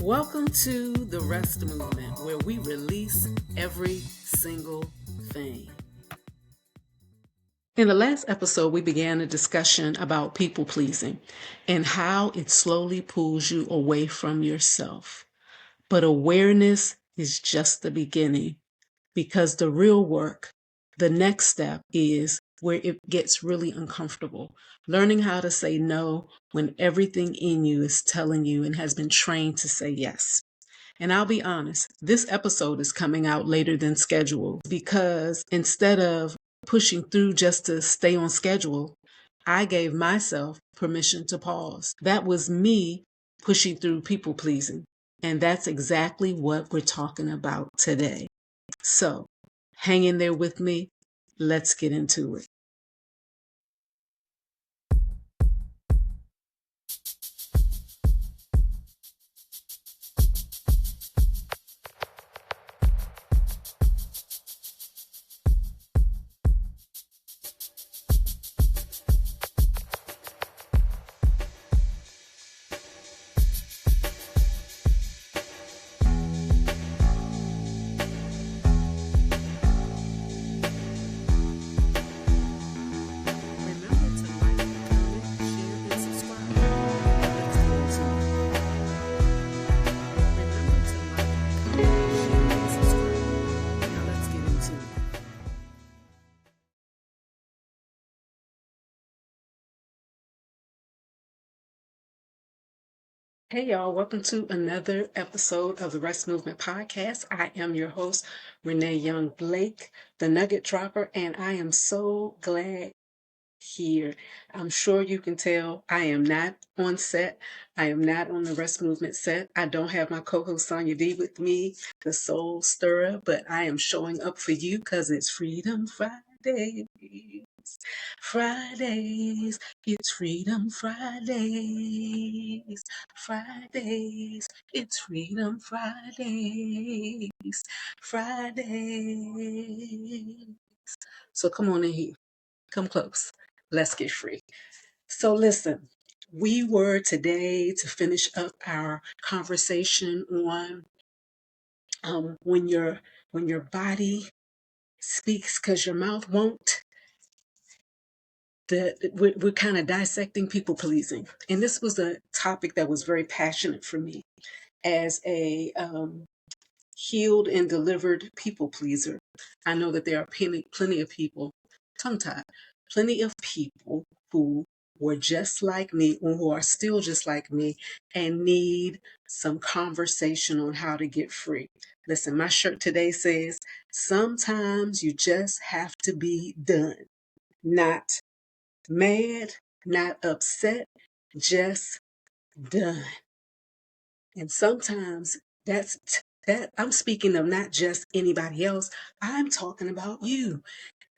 Welcome to the Rest Movement, where we release every single thing. In the last episode, we began a discussion about people pleasing and how it slowly pulls you away from yourself. But awareness is just the beginning, because the real work, the next step, is where it gets really uncomfortable. Learning how to say no when everything in you is telling you and has been trained to say yes. And I'll be honest, this episode is coming out later than scheduled because instead of pushing through just to stay on schedule, I gave myself permission to pause. That was me pushing through people pleasing. And that's exactly what we're talking about today. So hang in there with me. Let's get into it. Hey y'all, welcome to another episode of the Rest Movement Podcast. I am your host, Renee Young Blake, the Nugget Dropper, and I am so glad here. I'm sure you can tell I am not on set. I am not on the Rest Movement set. I don't have my co-host Sonya D with me, the soul stirrer, but I am showing up for you because it's Freedom Friday. Fridays, it's Freedom Fridays. Fridays, it's Freedom Fridays. Fridays. So come on in here. Come close. Let's get free. So listen, we were today to finish up our conversation on when your body speaks because your mouth won't. We're kind of dissecting people pleasing, and this was a topic that was very passionate for me as a healed and delivered people pleaser. I know that there are plenty of people, tongue tied, plenty of people who were just like me or who are still just like me and need some conversation on how to get free. Listen, my shirt today says, sometimes you just have to be done. Not mad, not upset, just done. And sometimes that I'm speaking of not just anybody else. I'm talking about you.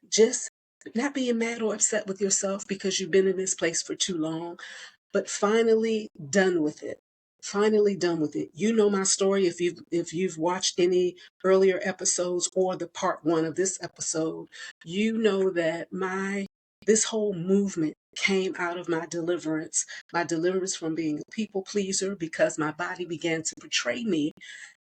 Just not being mad or upset with yourself because you've been in this place for too long, but finally done with it. Finally done with it. You know my story if you've watched any earlier episodes or the part 1 of this episode. You know that this whole movement came out of my deliverance from being a people pleaser because my body began to betray me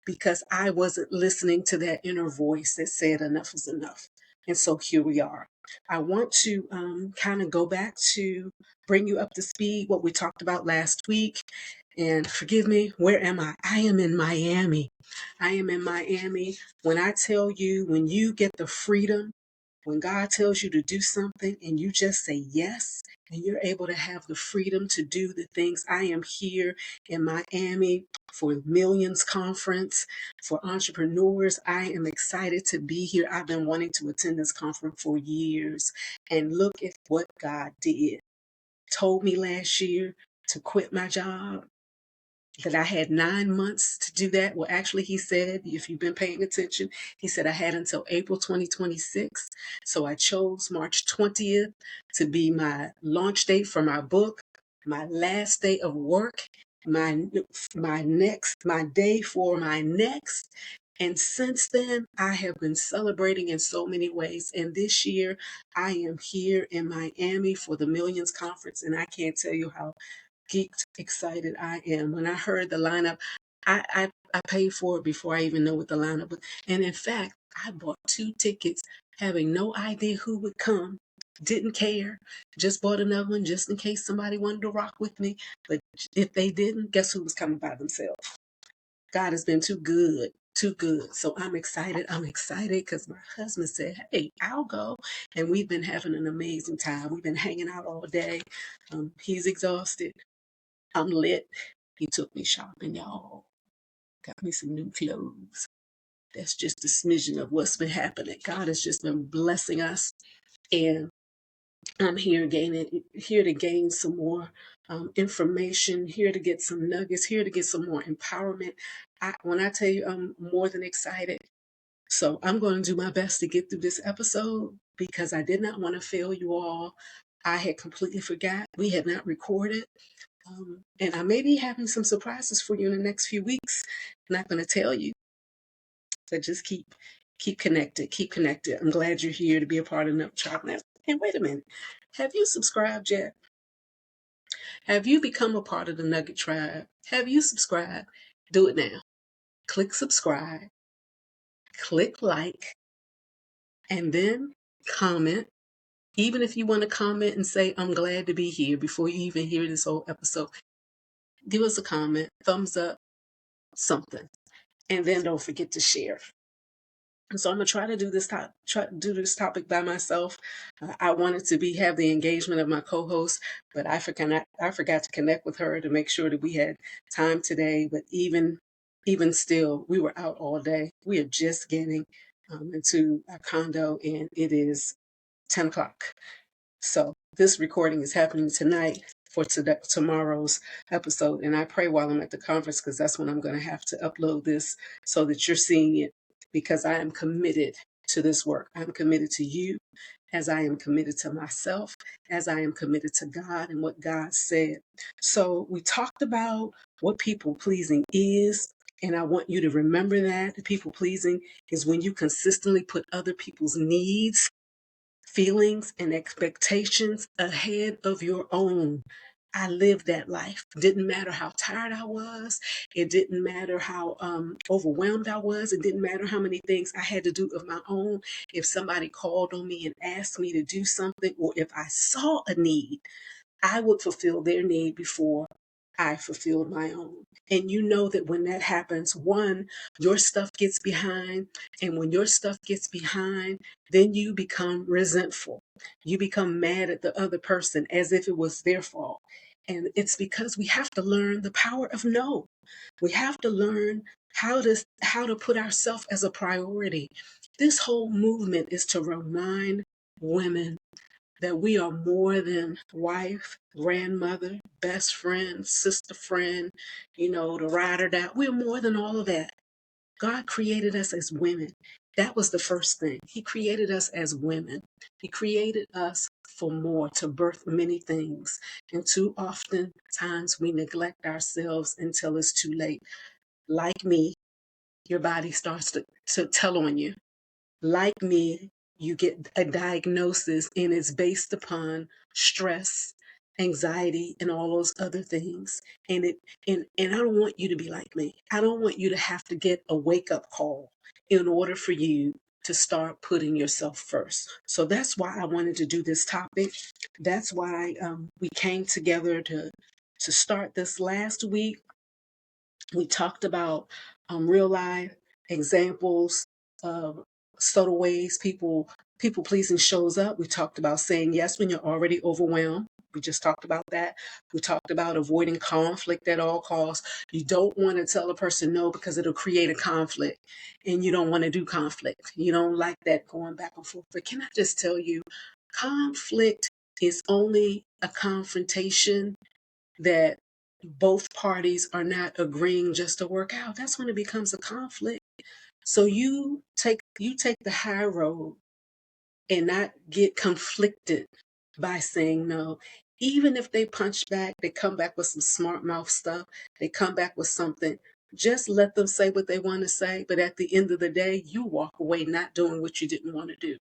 because I wasn't listening to that inner voice that said enough is enough. And so here we are. I want to kind of go back to bring you up to speed what we talked about last week. And forgive me, where am I? I am in Miami. I am in Miami. When I tell you, when you get the freedom, when God tells you to do something and you just say yes, and you're able to have the freedom to do the things. I am here in Miami for Millions Conference for entrepreneurs. I am excited to be here. I've been wanting to attend this conference for years. And look at what God did. Told me last year to quit my job, that I had 9 months to do that. Well, actually, he said, if you've been paying attention, he said I had until April 2026. So I chose March 20th to be my launch date for my book, my last day of work, my day for my next. And since then, I have been celebrating in so many ways. And this year, I am here in Miami for the Millions Conference. And I can't tell you how geeked excited I am. When I heard the lineup, I paid for it before I even know what the lineup was. And in fact, I bought 2 tickets having no idea who would come. Didn't care. Just bought another one just in case somebody wanted to rock with me. But if they didn't, guess who was coming by themselves? God has been too good, too good. So I'm excited. I'm excited because my husband said, "Hey, I'll go." And we've been having an amazing time. We've been hanging out all day. He's exhausted. I'm lit. He took me shopping, y'all. Got me some new clothes. That's just a smidgen of what's been happening. God has just been blessing us. And I'm here to gain some more information, here to get some nuggets, here to get some more empowerment. When I tell you I'm more than excited, so I'm going to do my best to get through this episode because I did not want to fail you all. I had completely forgot. We had not recorded. And I may be having some surprises for you in the next few weeks. I'm not going to tell you, but just keep connected. Keep connected. I'm glad you're here to be a part of the Tribe Network. And wait a minute. Have you subscribed yet? Have you become a part of the Nugget Tribe? Have you subscribed? Do it now. Click subscribe, click like, and then comment. Even if you want to comment and say, "I'm glad to be here," before you even hear this whole episode, give us a comment, thumbs up, something. And then don't forget to share. So I'm gonna try to do this topic by myself. I wanted to have the engagement of my co-host, but I forgot to connect with her to make sure that we had time today. But even still, we were out all day. We are just getting into our condo, and it is 10 o'clock. So this recording is happening tonight for tomorrow's episode. And I pray while I'm at the conference, because that's when I'm going to have to upload this so that you're seeing it, because I am committed to this work. I'm committed to you as I am committed to myself, as I am committed to God and what God said. So we talked about what people pleasing is. And I want you to remember that people pleasing is when you consistently put other people's needs, feelings, and expectations ahead of your own. I lived that life. Didn't matter how tired I was. It didn't matter how overwhelmed I was. It didn't matter how many things I had to do of my own. If somebody called on me and asked me to do something, or if I saw a need, I would fulfill their need before I fulfilled my own. And you know that when that happens, one, your stuff gets behind. And when your stuff gets behind, then you become resentful. You become mad at the other person as if it was their fault. And it's because we have to learn the power of no. We have to learn how to put ourselves as a priority. This whole movement is to remind women that we are more than wife, grandmother, best friend, sister friend, the ride or die. We're more than all of that. God created us as women. That was the first thing. He created us as women. He created us for more, to birth many things. And too often times we neglect ourselves until it's too late. Like me, your body starts to tell on you. Like me, you get a diagnosis and it's based upon stress, anxiety, and all those other things. And I don't want you to be like me. I don't want you to have to get a wake-up call in order for you to start putting yourself first. So that's why I wanted to do this topic. That's why we came together to start this last week. We talked about real life examples of subtle ways people pleasing shows up. We talked about saying yes when you're already overwhelmed. We just talked about that. We talked about avoiding conflict at all costs. You don't want to tell a person no because it'll create a conflict, and you don't want to do conflict. You don't like that going back and forth. But can I just tell you, conflict is only a confrontation that both parties are not agreeing just to work out. That's when it becomes a conflict. So you take the high road and not get conflicted by saying no. Even if they punch back, they come back with some smart mouth stuff, they come back with something. Just let them say what they want to say. But at the end of the day, you walk away not doing what you didn't want to do.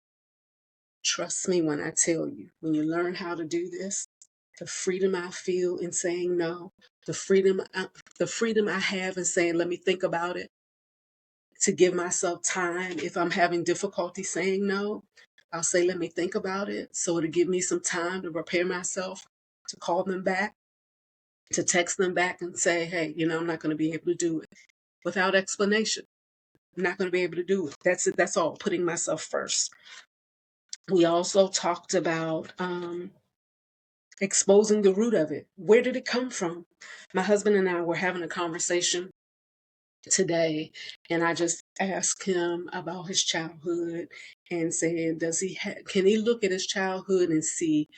Trust me when I tell you, when you learn how to do this, the freedom I feel in saying no, the freedom the freedom I have in saying, let me think about it, to give myself time. If I'm having difficulty saying no, I'll say, let me think about it. So it'll give me some time to prepare myself to call them back, to text them back and say, hey, I'm not going to be able to do it without explanation. I'm not going to be able to do it. That's it. That's all. Putting myself first. We also talked about exposing the root of it. Where did it come from? My husband and I were having a conversation today, and I just asked him about his childhood and said, can he look at his childhood and see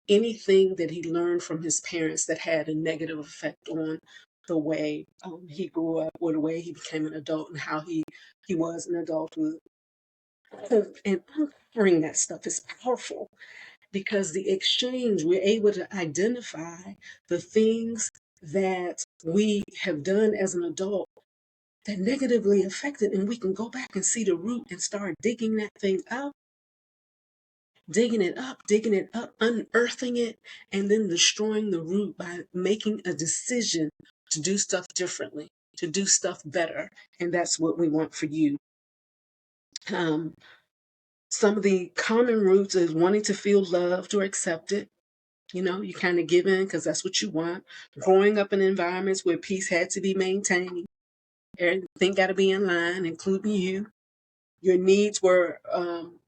anything that he learned from his parents that had a negative effect on the way he grew up, or the way he became an adult, and how he was in adulthood. And uncovering that stuff is powerful, because the exchange, we're able to identify the things that we have done as an adult that negatively affected, and we can go back and see the root and start digging that thing up, digging it up, unearthing it, and then destroying the root by making a decision to do stuff differently, to do stuff better. And that's what we want for you. Some of the common roots is wanting to feel loved or accepted. You kind of give in because that's what you want. Growing up in environments where peace had to be maintained. Everything got to be in line, including you. Your needs weren't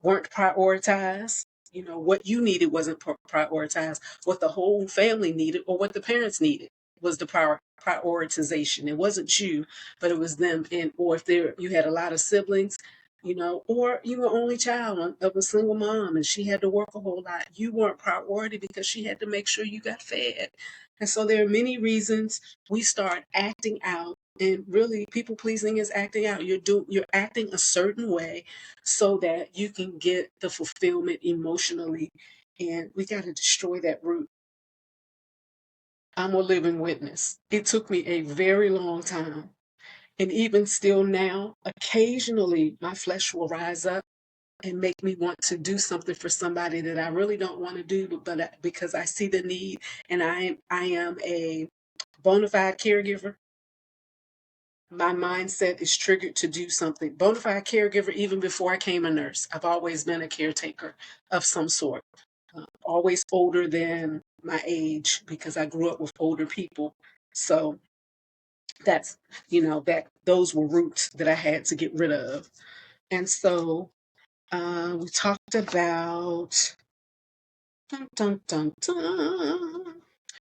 prioritized. What you needed wasn't prioritized. What the whole family needed, or what the parents needed, was the prioritization. It wasn't you, but it was them. And or if you had a lot of siblings, or you were only child of a single mom and she had to work a whole lot, you weren't priority because she had to make sure you got fed. And so there are many reasons we start acting out. And really, people pleasing is acting out. You're acting a certain way so that you can get the fulfillment emotionally. And we got to destroy that root. I'm a living witness. It took me a very long time. And even still now, occasionally my flesh will rise up and make me want to do something for somebody that I really don't want to do, but because I see the need, and I am a bona fide caregiver. My mindset is triggered to do something. Bona fide caregiver, even before I came a nurse. I've always been a caretaker of some sort. Always older than my age, because I grew up with older people. So that's, those were roots that I had to get rid of. And so we talked about, dun, dun, dun, dun.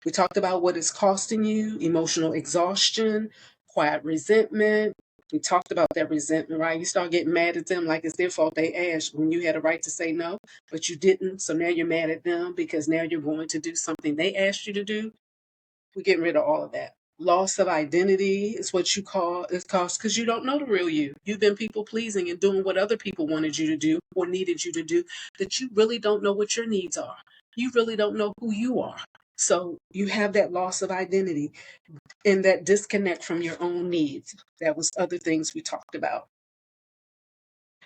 We talked about what it's costing you, emotional exhaustion, quiet resentment. We talked about that resentment, right? You start getting mad at them like it's their fault they asked when you had a right to say no, but you didn't. So now you're mad at them because now you're going to do something they asked you to do. We're getting rid of all of that. Loss of identity is what you call it's cost, because you don't know the real you. You've been people pleasing and doing what other people wanted you to do or needed you to do, that you really don't know what your needs are. You really don't know who you are. So you have that loss of identity and that disconnect from your own needs. That was other things we talked about.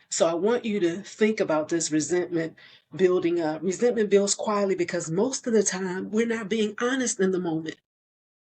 So I want you to think about this resentment building up. Resentment builds quietly because most of the time we're not being honest in the moment.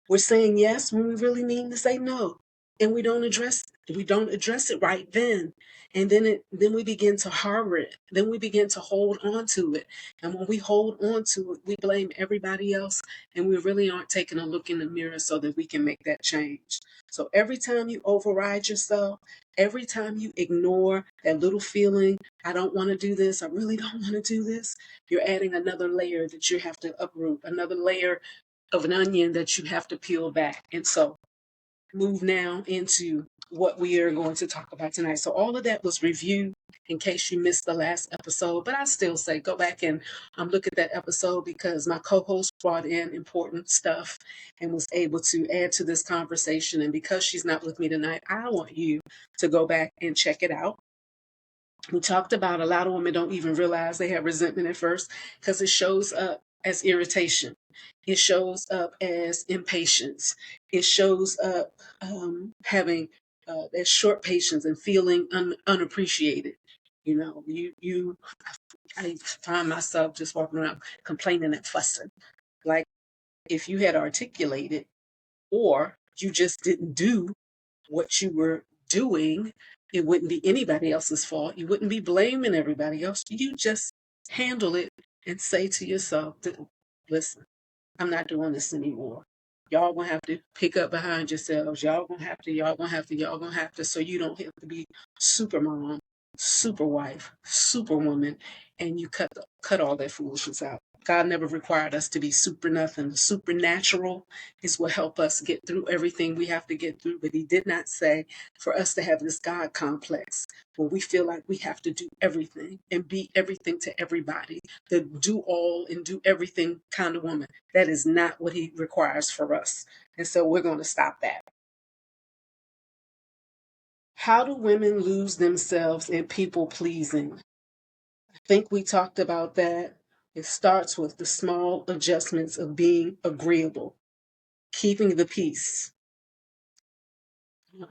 We're saying yes when we really mean to say no. And we don't address it right then. And then we begin to harbor it. Then we begin to hold on to it. And when we hold on to it, we blame everybody else. And we really aren't taking a look in the mirror so that we can make that change. So every time you override yourself, every time you ignore that little feeling, I don't want to do this, I really don't want to do this, you're adding another layer that you have to uproot, another layer of an onion that you have to peel back. And so move now into what we are going to talk about tonight. So all of that was review in case you missed the last episode, but I still say go back and look at that episode, because my co-host brought in important stuff and was able to add to this conversation. And because she's not with me tonight, I want you to go back and check it out. We talked about a lot of women don't even realize they have resentment at first, because it shows up as irritation. It shows up as impatience. It shows up having that short patience and feeling unappreciated. I find myself just walking around complaining and fussing. Like if you had articulated, or You just didn't do what you were doing. It wouldn't be anybody else's fault. You wouldn't be blaming everybody else. You just handle it and say to yourself, listen, I'm not doing this anymore. Y'all gonna have to pick up behind yourselves. Y'all gonna have to, so you don't have to be super mom, super wife, super woman, and you cut all that foolishness out. God never required us to be super nothing. The supernatural is what help us get through everything we have to get through. But he did not say for us to have this God complex where we feel like we have to do everything and be everything to everybody, the do all and do everything kind of woman. That is not what he requires for us. And so we're going to stop that. How do women lose themselves in people pleasing? I think we talked about that. It starts with the small adjustments of being agreeable, keeping the peace.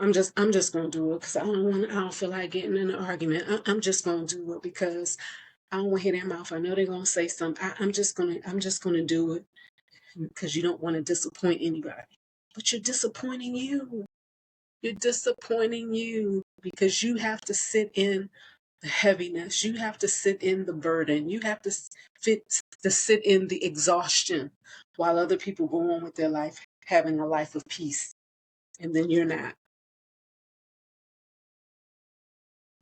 I'm just gonna do it because I don't feel like getting in an argument. I'm just gonna do it because I don't want to hear their mouth. I know they're gonna say something. I'm just gonna do it because you don't want to disappoint anybody. But you're disappointing you. You're disappointing you because you have to sit in the heaviness. You have to sit in the burden. You have to sit in the exhaustion while other people go on with their life, having a life of peace. And then you're not.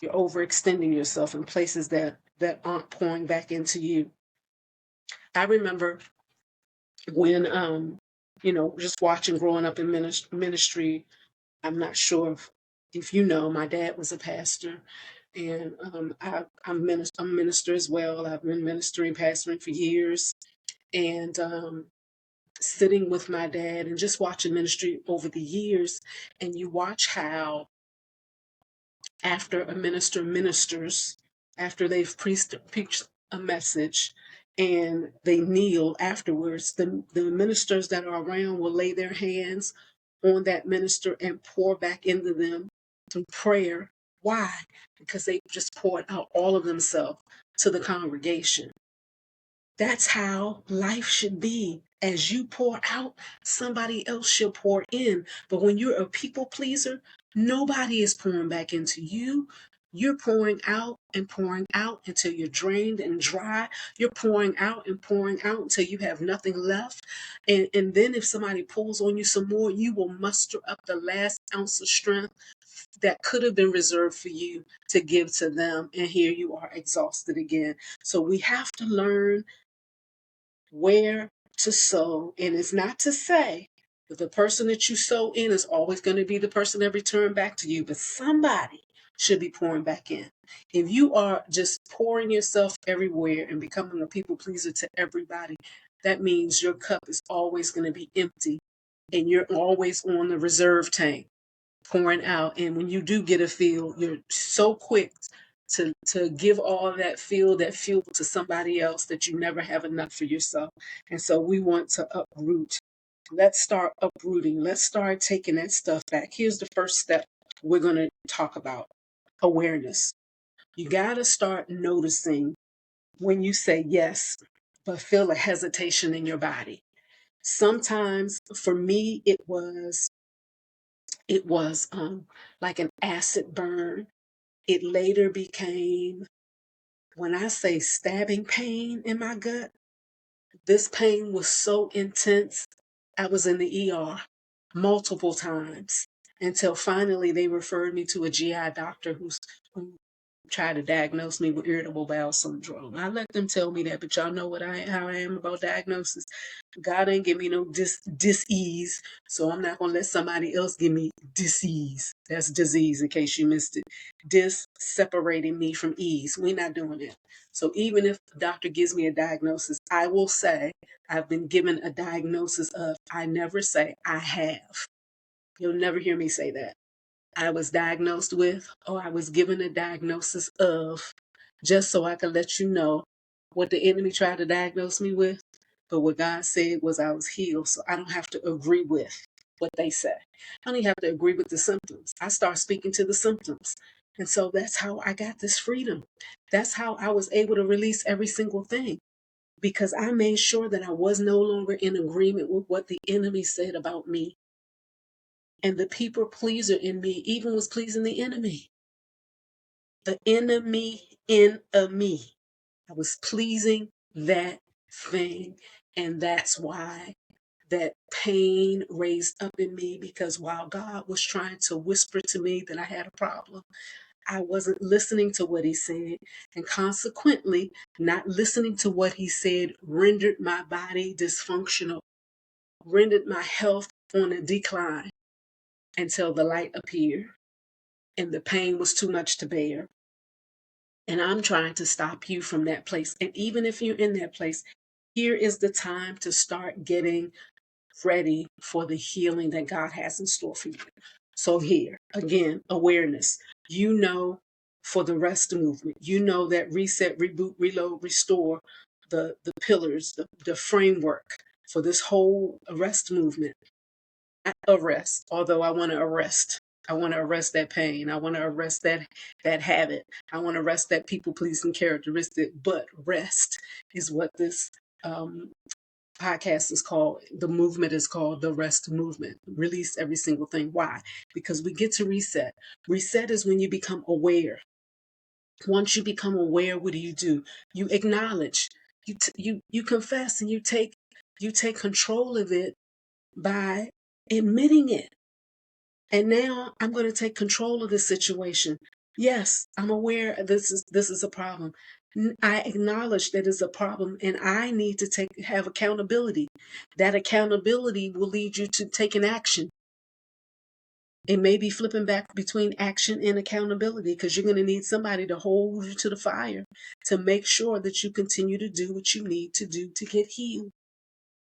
You're overextending yourself in places that aren't pouring back into you. I remember when just watching growing up in ministry. I'm not sure if you know, my dad was a pastor, and I'm a minister as well. I've been ministering, pastoring for years, and sitting with my dad and just watching ministry over the years, and you watch how after a minister ministers, after they've preached a message, and they kneel afterwards, the ministers that are around will lay their hands on that minister and pour back into them through prayer. Why? Because they just poured out all of themselves to the congregation. That's how life should be. As you pour out, somebody else should pour in. But when you're a people pleaser, nobody is pouring back into you. You're pouring out until you're drained and dry. You're pouring out until you have nothing left. And then if somebody pulls on you some more, you will muster up the last ounce of strength that could have been reserved for you to give to them. And here you are exhausted again. So we have to learn where to sow. And it's not to say that the person that you sow in is always going to be the person that return back to you, but somebody should be pouring back in. If you are just pouring yourself everywhere and becoming a people pleaser to everybody, that means your cup is always going to be empty and you're always on the reserve tank pouring out. And when you do get a feel, you're so quick to give all that fuel to somebody else that you never have enough for yourself. And so we want to uproot. Let's start uprooting. Let's start taking that stuff back. Here's the first step we're going to talk about: awareness. You got to start noticing when you say yes, but feel a hesitation in your body. Sometimes for me, it was like an acid burn. It later became, when I say stabbing pain in my gut, this pain was so intense. I was in the ER multiple times until finally they referred me to a GI doctor who tried to diagnose me with irritable bowel syndrome. I let them tell me that, but y'all know how I am about diagnosis. God ain't give me no dis-ease, so I'm not gonna let somebody else give me disease. That's disease, in case you missed it. Dis separating me from ease. We're not doing it. So even if the doctor gives me a diagnosis, I will say I've been given a diagnosis of. I never say I have. You'll never hear me say that. I was diagnosed with, or I was given a diagnosis of, just so I could let you know what the enemy tried to diagnose me with. But what God said was I was healed, so I don't have to agree with what they say. I don't even have to agree with the symptoms. I start speaking to the symptoms. And so that's how I got this freedom. That's how I was able to release every single thing, because I made sure that I was no longer in agreement with what the enemy said about me. And the people pleaser in me even was pleasing the enemy. The enemy in me. I was pleasing that thing. And that's why that pain raised up in me, because while God was trying to whisper to me that I had a problem, I wasn't listening to what he said. And consequently, not listening to what he said rendered my body dysfunctional, rendered my health on a decline until the light appeared and the pain was too much to bear. And I'm trying to stop you from that place. And even if you're in that place, here is the time to start getting ready for the healing that God has in store for you. So here, again, awareness. You know, for the rest movement, you know that reset, reboot, reload, restore, the pillars, the framework for this whole arrest movement. Not arrest, although I want to arrest. I want to arrest that pain. I want to arrest that habit. I want to arrest that people pleasing characteristic. But rest is what this podcast is called. The movement is called the rest movement. Release every single thing. Why? Because we get to reset. Reset is when you become aware. Once you become aware, what do? You acknowledge. You confess, and you take control of it by admitting it. And now I'm going to take control of this situation. Yes, I'm aware this is a problem. I acknowledge that it's a problem, and I need to have accountability. That accountability will lead you to taking action. It may be flipping back between action and accountability, because you're going to need somebody to hold you to the fire to make sure that you continue to do what you need to do to get healed.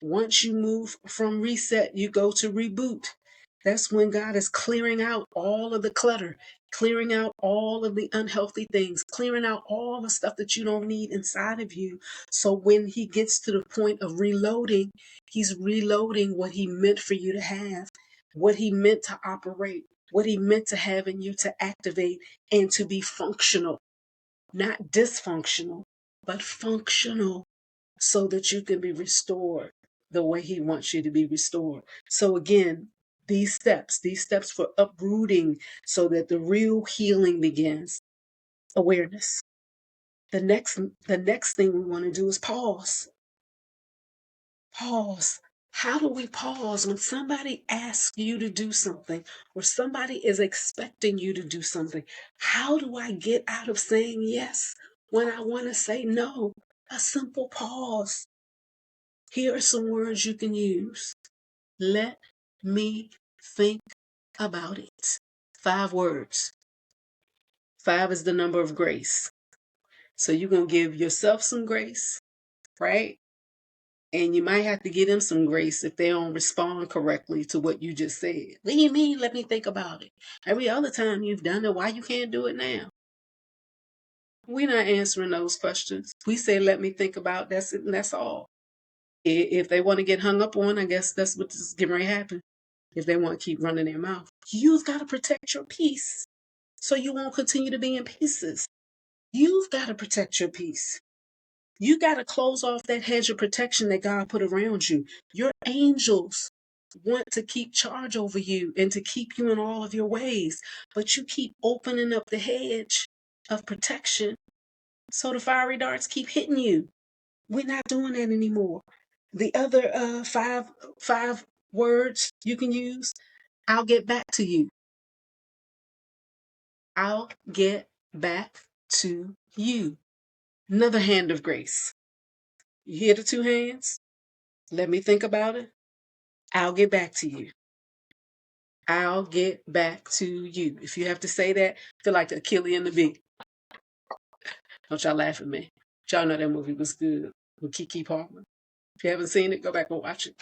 Once you move from reset, you go to reboot. That's when God is clearing out all of the clutter, clearing out all of the unhealthy things, clearing out all the stuff that you don't need inside of you. So when he gets to the point of reloading, he's reloading what he meant for you to have, what he meant to operate, what he meant to have in you to activate and to be functional, not dysfunctional, but functional, so that you can be restored the way he wants you to be restored. So again, these steps for uprooting so that the real healing begins. Awareness. The next thing we want to do is pause. Pause. How do we pause when somebody asks you to do something or somebody is expecting you to do something? How do I get out of saying yes when I want to say no? A simple pause. Here are some words you can use. Let me think about it. 5 words. 5 is the number of grace. So you're going to give yourself some grace, right? And you might have to give them some grace if they don't respond correctly to what you just said. What do you mean? Let me think about it. Every other time you've done it, why you can't do it now? We're not answering those questions. We say, let me think about it. That's it, and that's all. If they want to get hung up on, I guess that's what's getting ready to happen. If they want to keep running their mouth, you've got to protect your peace so you won't continue to be in pieces. You've got to protect your peace. You got to close off that hedge of protection that God put around you. Your angels want to keep charge over you and to keep you in all of your ways, but you keep opening up the hedge of protection so the fiery darts keep hitting you. We're not doing that anymore. The other five words you can use: I'll get back to you. I'll get back to you. Another hand of grace. You hear the 2 hands? Let me think about it. I'll get back to you. I'll get back to you. If you have to say that, feel like the Achilles and the Bee. Don't y'all laugh at me. Y'all know that movie was good with Keke Palmer. If you haven't seen it, go back and watch it.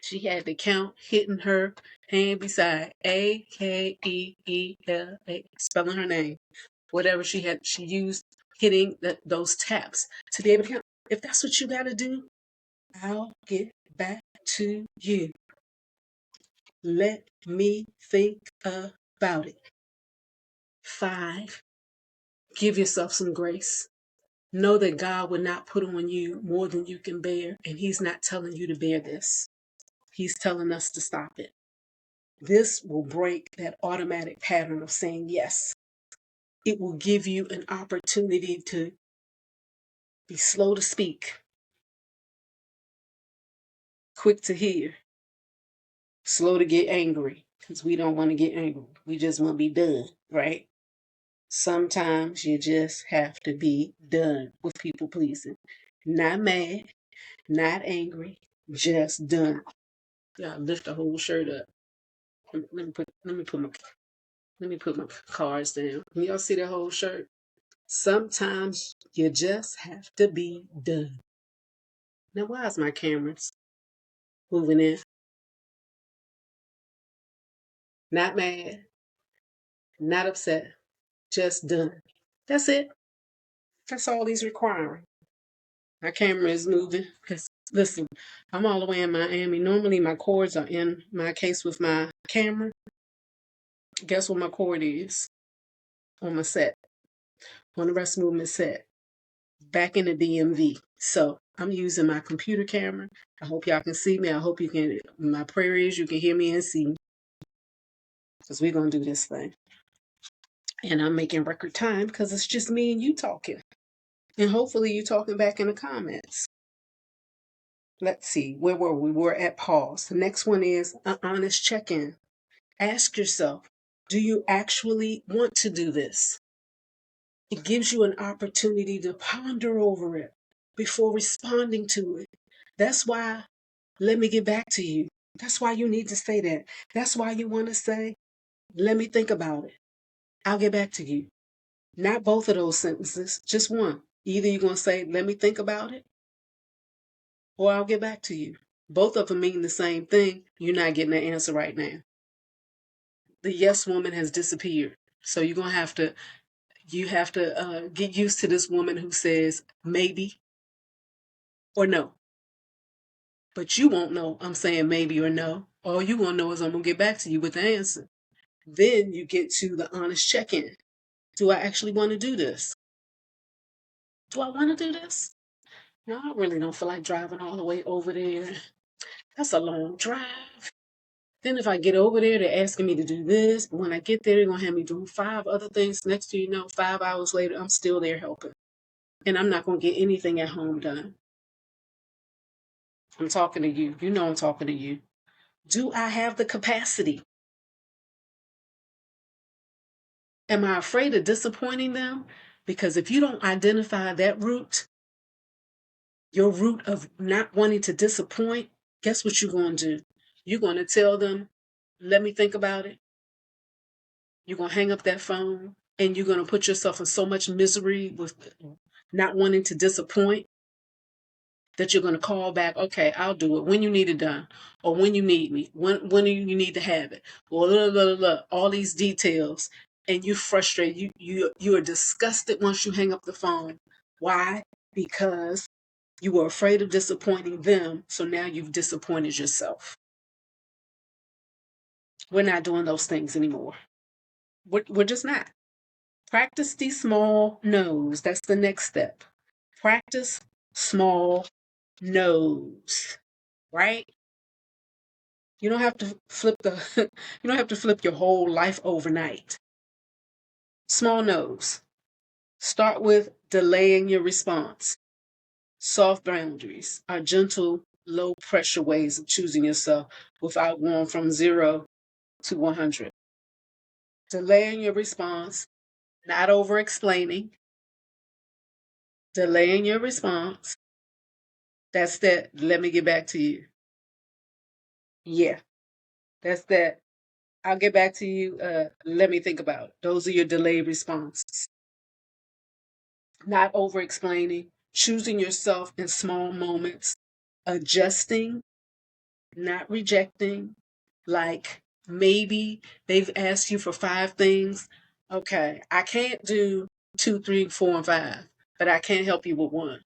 She had to count hitting her hand beside Akeela, spelling her name. Whatever she used hitting those taps to be able to count. If that's what you got to do, I'll get back to you. Let me think about it. 5, give yourself some grace. Know that God will not put on you more than you can bear, and he's not telling you to bear this. He's telling us to stop it. This will break that automatic pattern of saying yes. It will give you an opportunity to be slow to speak, quick to hear, slow to get angry, because we don't want to get angry. We just want to be done, right? Sometimes you just have to be done with people pleasing. Not mad, not angry, just done. Yeah, lift the whole shirt up. Let me put my cards down. Can y'all see that whole shirt? Sometimes you just have to be done. Now, why is my cameras moving in? Not mad, not upset, just done. That's it. That's all he's requiring. My camera is moving because, listen, I'm all the way in Miami. Normally, my cords are in my case with my camera. Guess what my cord is? On my set, on the rest movement set, back in the DMV. So I'm using my computer camera. I hope y'all can see me. I hope you can. My prayer is you can hear me and see me, because we're going to do this thing. And I'm making record time because it's just me and you talking. And hopefully you talking back in the comments. Let's see, where were we? We're at pause. The next one is an honest check-in. Ask yourself, do you actually want to do this? It gives you an opportunity to ponder over it before responding to it. That's why, let me get back to you. That's why you need to say that. That's why you want to say, let me think about it. I'll get back to you. Not both of those sentences, just one. Either you're going to say, let me think about it, or I'll get back to you. Both of them mean the same thing. You're not getting the answer right now. The yes woman has disappeared. So you're going to have to, get used to this woman who says maybe or no. But you won't know I'm saying maybe or no. All you going to know is I'm going to get back to you with the answer. Then you get to the honest check-in. Do I actually want to do this? Do I want to do this? No, I really don't feel like driving all the way over there. That's a long drive. Then if I get over there, they're asking me to do this. But when I get there, they're going to have me doing 5 other things. Next to 5 hours later, I'm still there helping. And I'm not going to get anything at home done. I'm talking to you. You know I'm talking to you. Do I have the capacity? Am I afraid of disappointing them? Because if you don't identify that root, your root of not wanting to disappoint, guess what you're going to do? You're going to tell them, let me think about it. You're going to hang up that phone and you're going to put yourself in so much misery with not wanting to disappoint that you're going to call back, okay, I'll do it when you need it done, or when you need me, when do you need to have it, or blah, blah, blah, blah, all these details, and you're frustrated. You are disgusted once you hang up the phone. Why? Because you were afraid of disappointing them, so now you've disappointed yourself. We're not doing those things anymore. We're just not. Practice these small no's. That's the next step. Practice small no's, right? You don't have to flip you don't have to flip your whole life overnight. Small no's. Start with delaying your response. Soft boundaries are gentle, low pressure ways of choosing yourself without going from 0 to 100. Delaying your response, not over explaining. Delaying your response. That's that. Let me get back to you. Yeah, that's that. I'll get back to you. Let me think about it. Those are your delayed responses. Not over explaining, choosing yourself in small moments, adjusting, not rejecting. Like maybe they've asked you for 5 things. Okay, I can't do 2, 3, 4, and 5, but I can't help you with 1.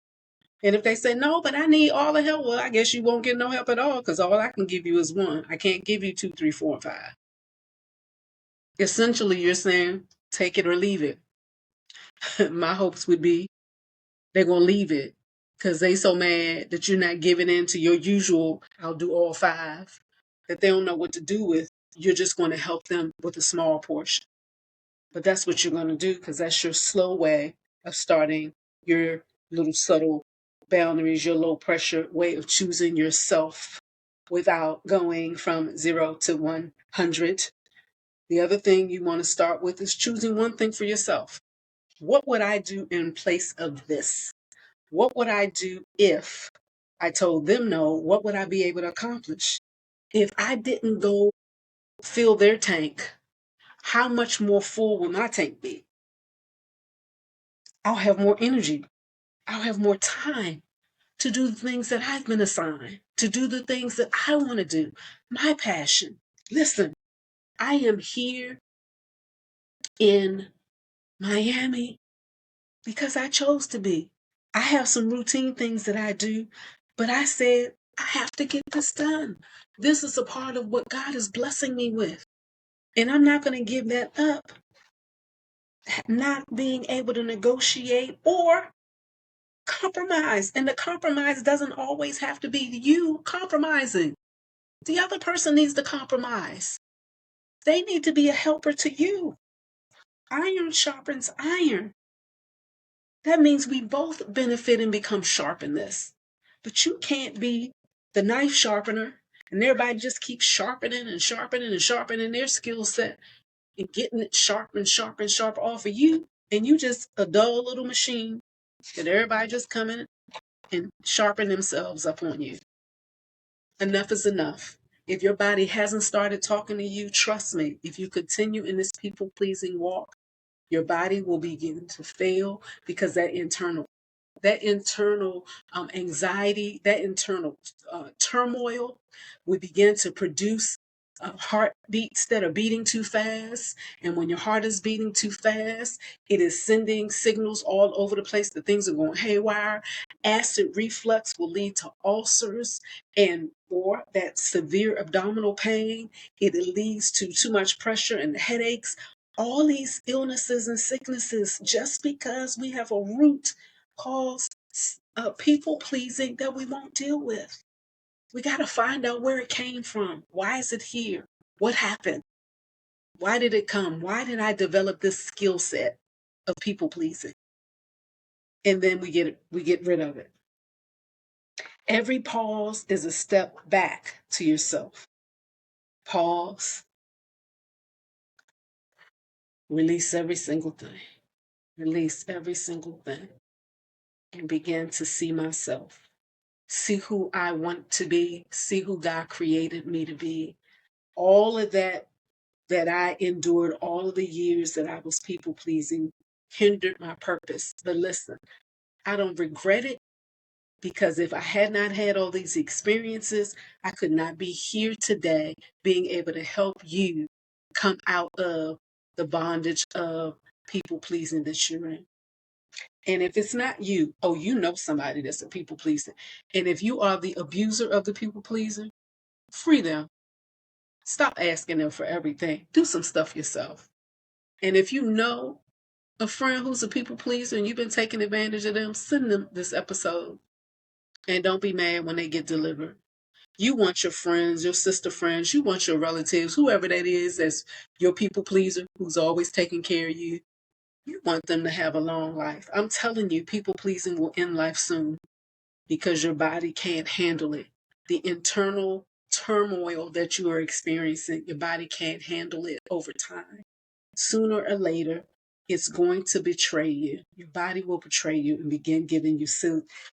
And if they say, no, but I need all the help, well, I guess you won't get no help at all, because all I can give you is 1. I can't give you 2, 3, 4, and 5. Essentially, you're saying, take it or leave it. My hopes would be they're going to leave it because they so mad that you're not giving in to your usual, I'll do all 5, that they don't know what to do with you're just going to help them with a small portion. But that's what you're going to do, because that's your slow way of starting your little subtle boundaries, your low pressure way of choosing yourself without going from 0 to 100. The other thing you want to start with is choosing one thing for yourself. What would I do in place of this? What would I do if I told them no? What would I be able to accomplish? If I didn't go fill their tank, how much more full will my tank be? I'll have more energy. I'll have more time to do the things that I've been assigned, to do the things that I want to do, my passion. Listen, I am here in Miami because I chose to be. I have some routine things that I do, but I said, I have to get this done. This is a part of what God is blessing me with. And I'm not going to give that up. Not being able to negotiate or compromise. And the compromise doesn't always have to be you compromising. The other person needs to compromise. They need to be a helper to you. Iron sharpens iron. That means we both benefit and become sharp in this. But you can't be the knife sharpener and everybody just keeps sharpening and sharpening and sharpening their skill set and getting it sharp and sharp and sharp off of you. And you just a dull little machine that everybody just come in and sharpen themselves up on you. Enough is enough. If your body hasn't started talking to you, trust me, if you continue in this people-pleasing walk, your body will begin to fail because that internal anxiety, that internal turmoil will begin to produce heartbeats that are beating too fast. And when your heart is beating too fast, it is sending signals all over the place that things are going haywire. Acid reflux will lead to ulcers and or that severe abdominal pain. It leads to too much pressure and headaches. All these illnesses and sicknesses just because we have a root cause people pleasing that we won't deal with. We got to find out where it came from. Why is it here? What happened? Why did it come? Why did I develop this skill set of people pleasing? And then we get rid of it. Every pause is a step back to yourself. Pause. Release every single thing. Release every single thing. And begin to see myself. See who I want to be. See who God created me to be. All of that I endured, all of the years that I was people pleasing, hindered my purpose. But listen, I don't regret it, because if I had not had all these experiences, I could not be here today being able to help you come out of the bondage of people pleasing that you're in. And if it's not you, oh, you know somebody that's a people pleaser. And if you are the abuser of the people pleaser, free them. Stop asking them for everything. Do some stuff yourself. And if you know a friend who's a people pleaser and you've been taking advantage of them, send them this episode. And don't be mad when they get delivered. You want your friends, your sister friends, you want your relatives, whoever that is that's your people pleaser, who's always taking care of you. You want them to have a long life. I'm telling you, people pleasing will end life soon because your body can't handle it. The internal turmoil that you are experiencing, your body can't handle it over time. Sooner or later, it's going to betray you. Your body will betray you and begin giving you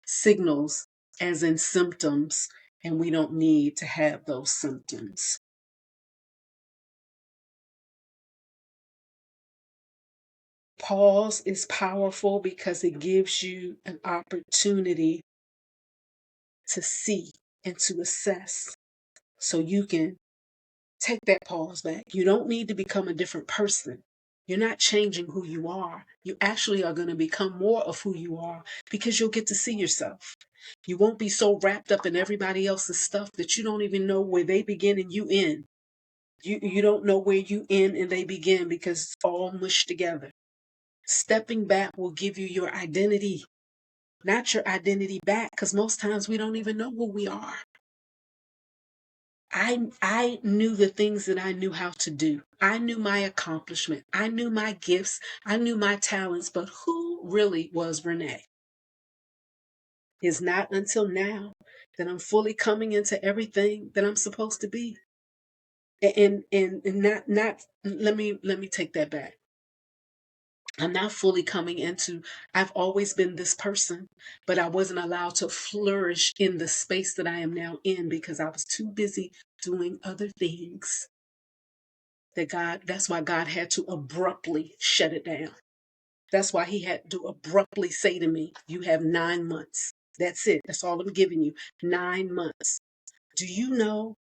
signals, as in symptoms, and we don't need to have those symptoms. Pause is powerful because it gives you an opportunity to see and to assess so you can take that pause back. You don't need to become a different person. You're not changing who you are. You actually are going to become more of who you are because you'll get to see yourself. You won't be so wrapped up in everybody else's stuff that you don't even know where they begin and you end. You don't know where you end and they begin because it's all mushed together. Stepping back will give you your identity, not your identity back, because most times we don't even know who we are. I knew the things that I knew how to do. I knew my accomplishment. I knew my gifts. I knew my talents. But who really was Renee? It's not until now that I'm fully coming into everything that I'm supposed to be. And not let me take that back. I'm not fully coming into, I've always been this person, but I wasn't allowed to flourish in the space that I am now in because I was too busy doing other things. That's why God had to abruptly shut it down. That's why he had to abruptly say to me, you have 9 months. That's it. That's all I'm giving you. 9 months. Do you know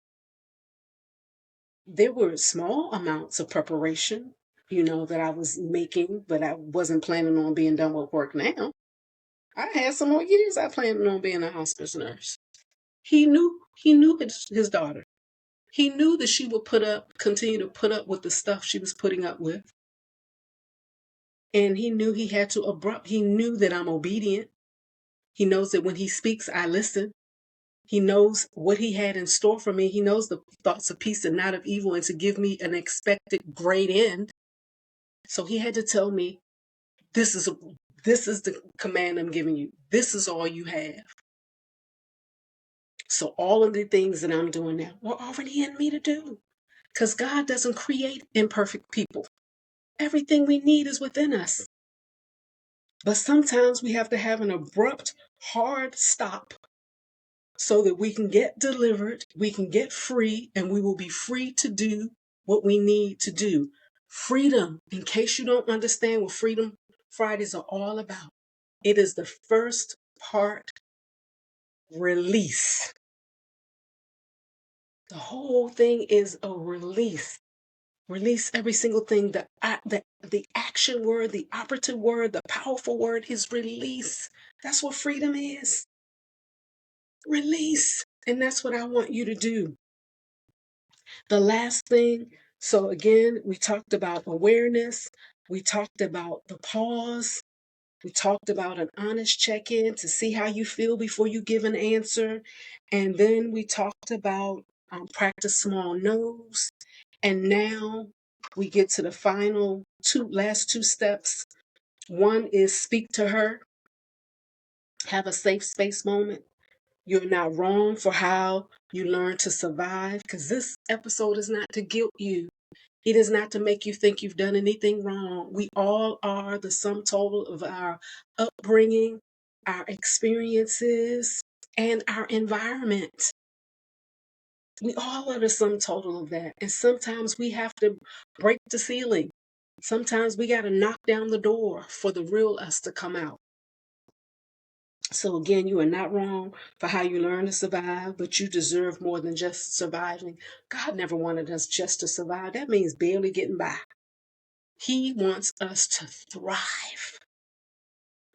there were small amounts of preparation, that I was making, but I wasn't planning on being done with work now. I had some more years I planned on being a hospice nurse. He knew his daughter. He knew that she would continue to put up with the stuff she was putting up with. And he knew he knew that I'm obedient. He knows that when he speaks, I listen. He knows what he had in store for me. He knows the thoughts of peace and not of evil and to give me an expected great end. So he had to tell me, this is the command I'm giving you. This is all you have. So all of the things that I'm doing now were already in me to do. Because God doesn't create imperfect people. Everything we need is within us. But sometimes we have to have an abrupt, hard stop so that we can get delivered, we can get free, and we will be free to do what we need to do. Freedom, in case you don't understand what Freedom Fridays are all about, it is the first part, release. The whole thing is a release. Release every single thing. The action word, the operative word, the powerful word is release. That's what freedom is. Release. And that's what I want you to do. The last thing, so again, we talked about awareness. We talked about the pause. We talked about an honest check-in to see how you feel before you give an answer. And then we talked about practice small no's. And now we get to the last two steps. One is speak to her, have a safe space moment. You're not wrong for how you learn to survive, because this episode is not to guilt you. It is not to make you think you've done anything wrong. We all are the sum total of our upbringing, our experiences, and our environment. We all are the sum total of that. And sometimes we have to break the ceiling. Sometimes we got to knock down the door for the real us to come out. So again, you are not wrong for how you learn to survive, but you deserve more than just surviving. God never wanted us just to survive. That means barely getting by. He wants us to thrive.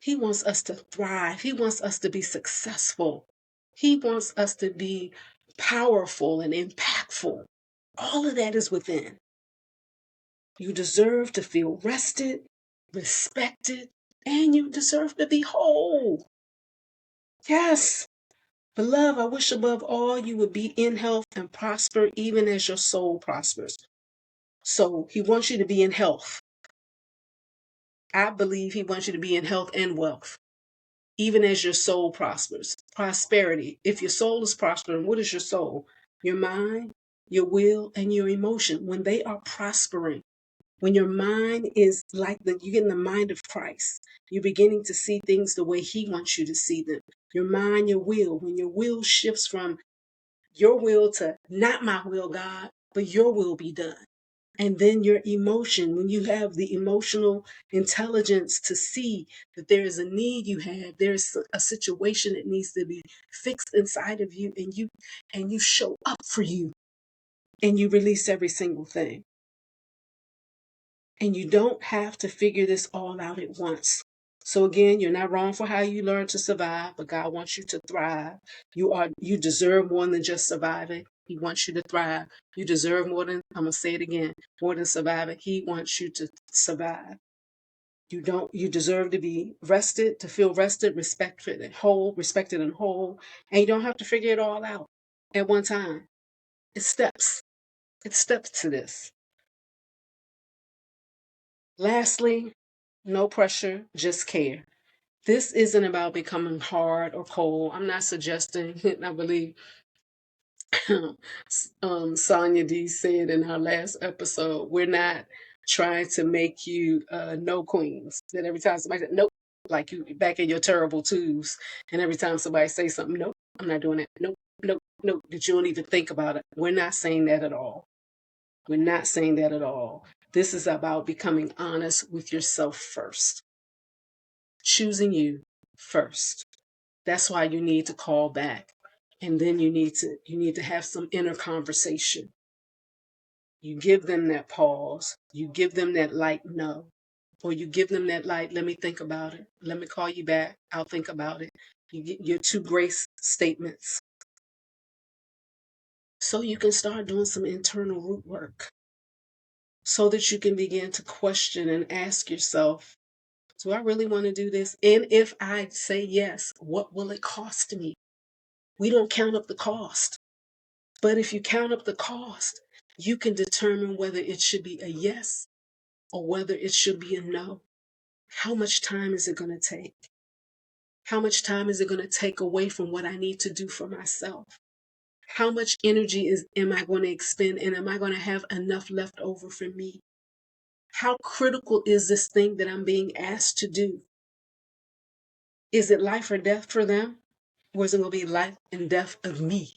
He wants us to thrive. He wants us to be successful. He wants us to be powerful and impactful. All of that is within. You deserve to feel rested, respected, and you deserve to be whole. Yes. Beloved, I wish above all you would be in health and prosper even as your soul prospers. So he wants you to be in health. I believe he wants you to be in health and wealth, even as your soul prospers. Prosperity. If your soul is prospering, what is your soul? Your mind, your will, and your emotion. When they are prospering, when your mind is you get in the mind of Christ, you're beginning to see things the way he wants you to see them. Your mind, your will, when your will shifts from your will to not my will, God, but your will be done. And then your emotion, when you have the emotional intelligence to see that there is a need you have, there's a situation that needs to be fixed inside of you, and you show up for you, and you release every single thing. And you don't have to figure this all out at once. So again, you're not wrong for how you learn to survive, but God wants you to thrive. You deserve more than just surviving. He wants you to thrive. You deserve more than, I'm gonna say it again, more than surviving. He wants you to survive. You deserve to be rested, to feel rested, respected and whole, and you don't have to figure it all out at one time. It's steps. It's steps to this. Lastly, no pressure, just care. This isn't about becoming hard or cold. I'm not suggesting, I believe Sonia D said in her last episode, we're not trying to make you no queens. That every time somebody said nope, like you back in your terrible twos, and every time somebody say something, nope, I'm not doing that. Nope, nope, nope. That you don't even think about it. We're not saying that at all. We're not saying that at all. This is about becoming honest with yourself first. Choosing you first. That's why you need to call back. And then you need to have some inner conversation. You give them that pause. You give them that light no. Or you give them that light, let me think about it. Let me call you back. I'll think about it. You get your two grace statements. So you can start doing some internal root work. So that you can begin to question and ask yourself, do I really want to do this? And if I say yes, what will it cost me? We don't count up the cost. But if you count up the cost, you can determine whether it should be a yes or whether it should be a no. How much time is it going to take? How much time is it going to take away from what I need to do for myself? How much energy am I going to expend, and am I going to have enough left over for me? How critical is this thing that I'm being asked to do? Is it life or death for them? Or is it going to be life and death of me?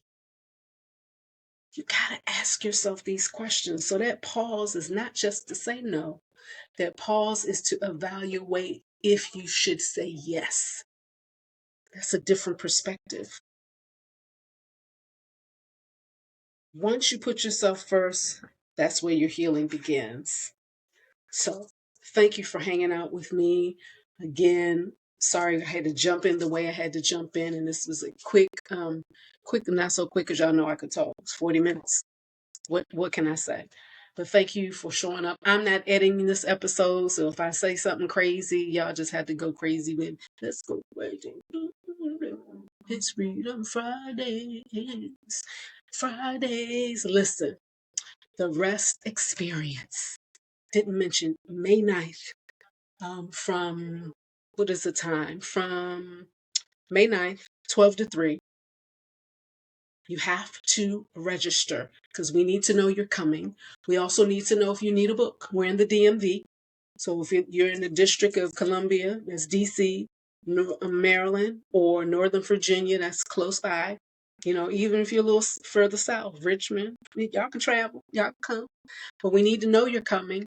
You got to ask yourself these questions. So that pause is not just to say no. That pause is to evaluate if you should say yes. That's a different perspective. Once you put yourself first, that's where your healing begins. So thank you for hanging out with me. Again, sorry I had to jump in the way I had to jump in, and this was a quick, not so quick as y'all know I could talk. It's 40 minutes. What can I say? But thank you for showing up. I'm not editing this episode, so if I say something crazy, y'all just have to go crazy with me. Let's go crazy. It's Freedom Fridays. Fridays. Listen, the rest experience. Didn't mention May 9th, from, what is the time? From May 9th, 12 to 3. You have to register because we need to know you're coming. We also need to know if you need a book. We're in the DMV. So if you're in the District of Columbia, that's DC, Maryland, or Northern Virginia, that's close by. Even if you're a little further south, Richmond, y'all can travel, y'all can come. But we need to know you're coming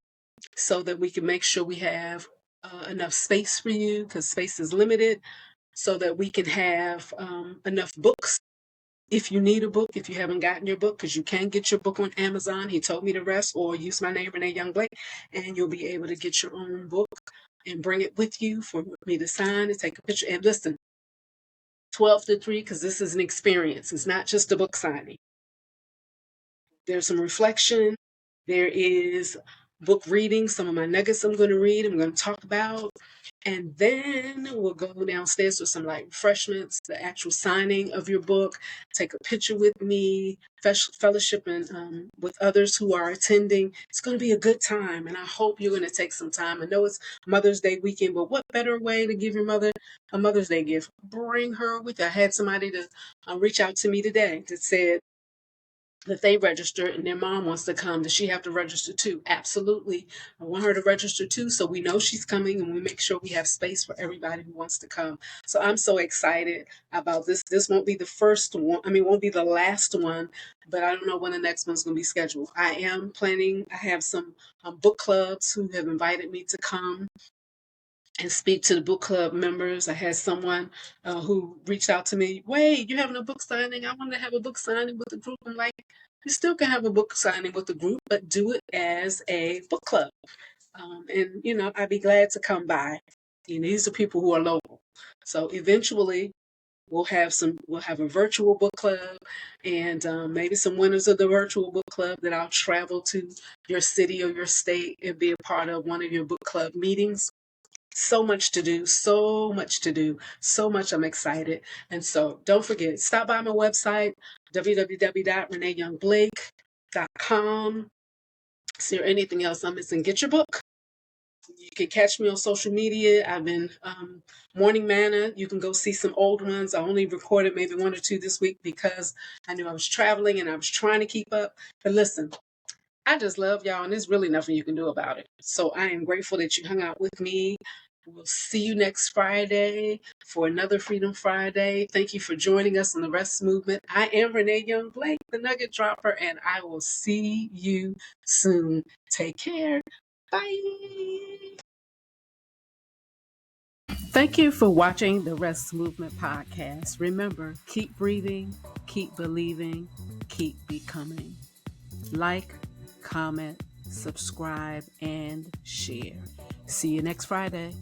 so that we can make sure we have enough space for you, because space is limited, so that we can have enough books. If you need a book, if you haven't gotten your book, because you can get your book on Amazon, he told me the rest, or use my name, Renee Young Blake, and you'll be able to get your own book and bring it with you for me to sign and take a picture. And listen, 12 to 3, because this is an experience. It's not just a book signing. There's some reflection. There is book reading, some of my nuggets I'm going to read, I'm going to talk about. And then we'll go downstairs with some light refreshments, the actual signing of your book, take a picture with me, fellowship and with others who are attending. It's going to be a good time, and I hope you're going to take some time. I know it's Mother's Day weekend, but what better way to give your mother a Mother's Day gift? Bring her with you. I had somebody to reach out to me today that said, that they register and their mom wants to come, does she have to register too? Absolutely. I want her to register too, so we know she's coming and we make sure we have space for everybody who wants to come. So I'm so excited about this. This won't be the first one. Won't be the last one, but I don't know when the next one's going to be scheduled. I am planning, I have some book clubs who have invited me to come and speak to the book club members. I had someone who reached out to me, wait, you having a book signing? I want to have a book signing with the group. I'm like, you still can have a book signing with the group, but do it as a book club. And I'd be glad to come by. These are people who are local. So eventually we'll have a virtual book club, and maybe some winners of the virtual book club that I'll travel to your city or your state and be a part of one of your book club meetings. So much to do, so much to do, so much. I'm excited. And so don't forget, stop by my website, www.reneeyoungblake.com. Is there anything else I'm missing? Get your book. You can catch me on social media. I've been Morning Manna. You can go see some old ones. I only recorded maybe one or two this week because I knew I was traveling and I was trying to keep up. But listen, I just love y'all, and there's really nothing you can do about it. So I am grateful that you hung out with me. We'll see you next Friday for another Freedom Friday. Thank you for joining us on the Rest Movement. I am Renee Young Blake, the Nugget Dropper, and I will see you soon. Take care. Bye. Thank you for watching the Rest Movement podcast. Remember, keep breathing, keep believing, keep becoming. Like, comment, subscribe, and share. See you next Friday.